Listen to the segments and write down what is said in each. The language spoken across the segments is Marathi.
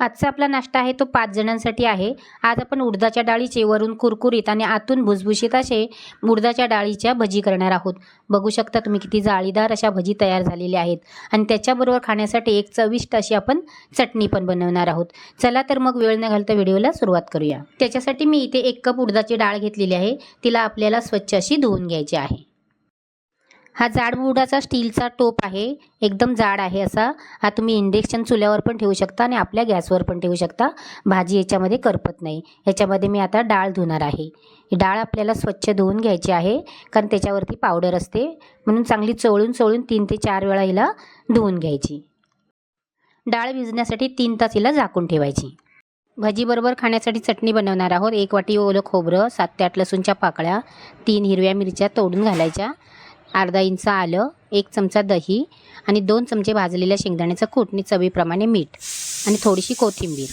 आजचा आपला नाश्ता आहे तो 5 जणांसाठी आहे। आज आपण उडदाच्या डाळीचे वरून कुरकुरीत आणि आतून भुसभुशीत असे उडदाच्या डाळीच्या भजी करणार आहोत। बघू शकता तुम्ही किती जाळीदार अशा भजी तयार झालेल्या आहेत आणि त्याच्याबरोबर खाण्यासाठी एक चविष्ट अशी आपण चटणी पण बनवणार आहोत। चला तर मग वेळ न घालता व्हिडिओला सुरुवात करूया। त्याच्यासाठी मी इथे 1 कप उडदाची डाळ घेतलेली आहे। तिला आपल्याला स्वच्छ अशी धुवून घ्यायची आहे। हा जाड बुडाचा स्टीलचा टोप आहे, एकदम जाड आहे असा। हा तुम्ही इंडक्शन चुल्यावर पण ठेवू शकता आणि आपल्या गॅसवर पण ठेवू शकता। भाजी याच्यामध्ये करपत नाही। याच्यामध्ये मी आता डाळ धुणार आहे। ही डाळ आपल्याला स्वच्छ धुवून घ्यायची आहे, कारण त्याच्यावरती पावडर असते, म्हणून चांगली चोळून 3 ते 4 वेळा हिला धुवून घ्यायची। डाळ भिजण्यासाठी 3 तास हिला झाकून ठेवायची। भजीबरोबर खाण्यासाठी चटणी बनवणार आहोत। 1 वाटी ओलं खोबरं, 7 ते 8 लसूणच्या पाकळ्या, 3 हिरव्या मिरच्या तोडून घालायच्या, अर्धा इंच आलं, 1 चमचा दही आणि 2 चमचे भाजलेल्या शेंगदाण्याचं कूट आणि चवीप्रमाणे मीठ आणि थोडीशी कोथिंबीर।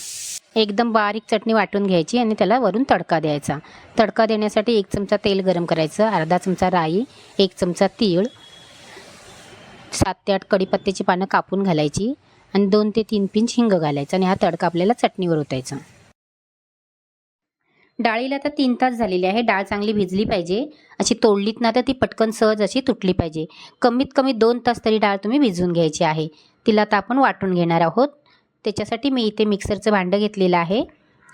एकदम बारीक चटणी वाटून घ्यायची आणि त्याला वरून तडका द्यायचा। तडका देण्यासाठी 1 चमचा तेल गरम करायचं, अर्धा चमचा राई, 1 चमचा तीळ, 7 ते 8 कढीपत्त्याची पानं कापून घालायची आणि 2 ते 3 पिंच हिंग घालायचं आणि हा तडका आपल्याला चटणीवर ओतायचा। डाळीला आता 3 तास झालेले आहे। डाळ चांगली भिजली पाहिजे, अशी तोडलीत ना तर ती पटकन सहज अशी तुटली पाहिजे। कमीत कमी 2 तास तरी डाळ तुम्ही भिजवून घ्यायची आहे। तिला आता आपण वाटून घेणार आहोत। त्याच्यासाठी मी इथे मिक्सरचं भांडं घेतलेलं आहे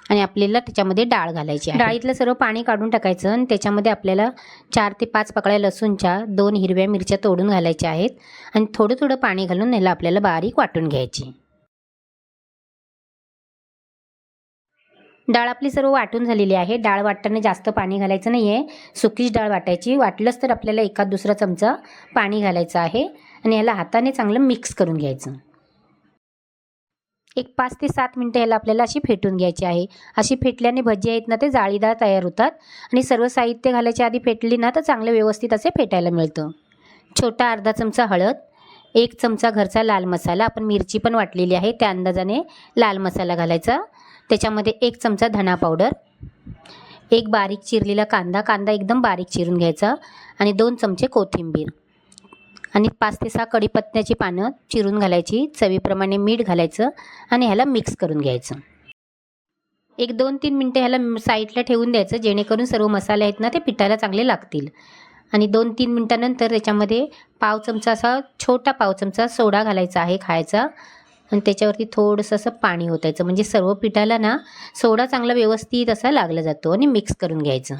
आणि आपल्याला त्याच्यामध्ये डाळ घालायची आहे। डाळीतलं सर्व पाणी काढून टाकायचं आणि त्याच्यामध्ये आपल्याला 4 ते 5 पाकळ्या लसूणच्या, 2 हिरव्या मिरच्या तोडून घालायच्या आहेत आणि थोडं थोडं पाणी घालून ह्याला आपल्याला बारीक वाटून घ्यायची। डाळ आपली सर्व वाटून झालेली आहे। डाळ वाटताना जास्त पाणी घालायचं नाही आहे, सुकीच डाळ वाटायची। वाटलंच तर आपल्याला 1-2 चमचा पाणी घालायचं आहे आणि याला हाताने चांगलं मिक्स करून घ्यायचं। एक 5 ते 7 मिनिटं याला आपल्याला अशी फेटून घ्यायची आहे। अशी फेटल्याने भजी आहेत ना ते जाळीदार तयार होतात आणि सर्व साहित्य घालायच्या आधी फेटली ना तर चांगलं व्यवस्थित असे फेटायला मिळतं। छोटा अर्धा चमचा हळद, 1 चमचा घरचा लाल मसाला, आपण मिरची पण वाटलेली आहे त्या अंदाजाने लाल मसाला घालायचा। त्याच्यामध्ये 1 चमचा धना पावडर, 1 बारीक चिरलेला कांदा, कांदा एकदम बारीक चिरून घ्यायचा आणि 2 चमचे कोथिंबीर आणि 5 ते 6 कढीपत्त्याची पानं चिरून घालायची, चवीप्रमाणे मीठ घालायचं आणि ह्याला मिक्स करून घ्यायचं। एक 2-3 मिनिटं ह्याला साईडला ठेवून द्यायचं, जेणेकरून सर्व मसाले आहेत ना ते पिठाला चांगले लागतील। आणि 2-3 मिनिटानंतर त्याच्यामध्ये पाव चमचा असा छोटा पाव चमचा सोडा घालायचा आहे खायचा आणि त्याच्यावरती थोडंसं असं पाणी ओतायचं, म्हणजे सर्व पिठाला ना सोडा चांगला व्यवस्थित असा लागला जातो आणि मिक्स करून घ्यायचं।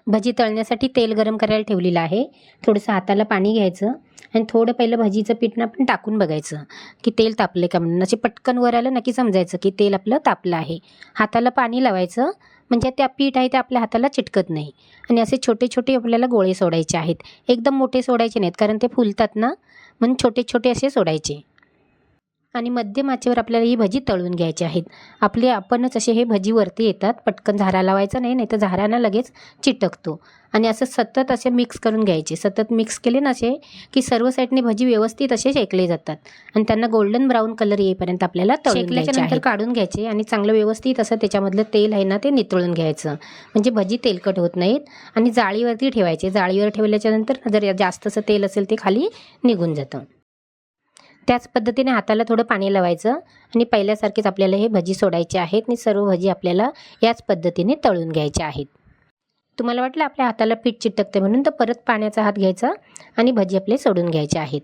भजी तळण्यासाठी तेल गरम करायला ठेवलेलं आहे। थोडंसं हाताला पाणी घ्यायचं आणि थोडं पहिलं भजीचं पीठ ना आपण टाकून बघायचं की तेल तापले का म्हणून। असे पटकन वर आलं नक्की समजायचं की तेल आपलं तापलं आहे। हाताला पाणी लावायचं, म्हणजे त्या पीठ आहे ते आपल्या हाताला चिटकत नाही आणि असे छोटे छोटे आपल्याला गोळे सोडायचे आहेत। एकदम मोठे सोडायचे नाहीत, कारण ते फुलतात ना, म्हणून छोटे छोटे असे सोडायचे आणि मध्यम आचेवर आपल्याला ही भजी तळून घ्यायची आहेत। आपणच असे हे भजी वरती येतात, पटकन झारा लावायचा नाही, नाहीतर झाऱ्यानं लगेच चिटकतो। आणि असं सतत असे मिक्स करून घ्यायचे। सतत मिक्स केले ना असे की सर्व साईडने भजी व्यवस्थित असे शेकले जातात आणि त्यांना गोल्डन ब्राऊन कलर येईपर्यंत आपल्याला तळून घ्यायचे नंतर काढून घ्यायचे आणि चांगलं व्यवस्थित असं त्याच्यामधलं तेल आहे ना ते नितळून घ्यायचं, म्हणजे भजी तेलकट होत नाहीत। आणि जाळीवरती ठेवायचे, जाळीवर ठेवल्याच्या नंतर जर जास्त असं तेल असेल ते खाली निघून जातं। त्याच पद्धतीने हाताला थोडं पाणी लावायचं आणि पहिल्यासारखेच आपल्याला हे भजी सोडायचे आहेत आणि सर्व भजी आपल्याला याच पद्धतीने तळून घ्यायचे आहेत। तुम्हाला वाटलं आपल्या हाताला पीठ चिटकते म्हणून, तर परत पाण्याचा हात घ्यायचा आणि भजी आपले सोडून घ्यायचे आहेत।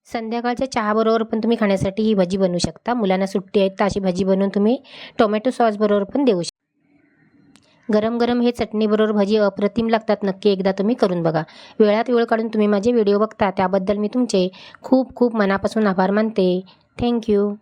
संध्याकाळच्या चहाबरोबर पण तुम्ही खाण्यासाठी ही भजी बनवू शकता। मुलांना सुट्टी आहेत तर अशी भजी बनवून तुम्ही टोमॅटो सॉस बरोबर पण देऊ शकता। गरम गरम हे चटणीबरोबर भजी अप्रतिम लागतात। नक्की एकदा तुम्ही करून बघा। वेळात वेळ काढून तुम्ही माझे व्हिडिओ बघता त्याबद्दल मी तुमचे खूप खूप मनापासून आभार मानते। थँक्यू।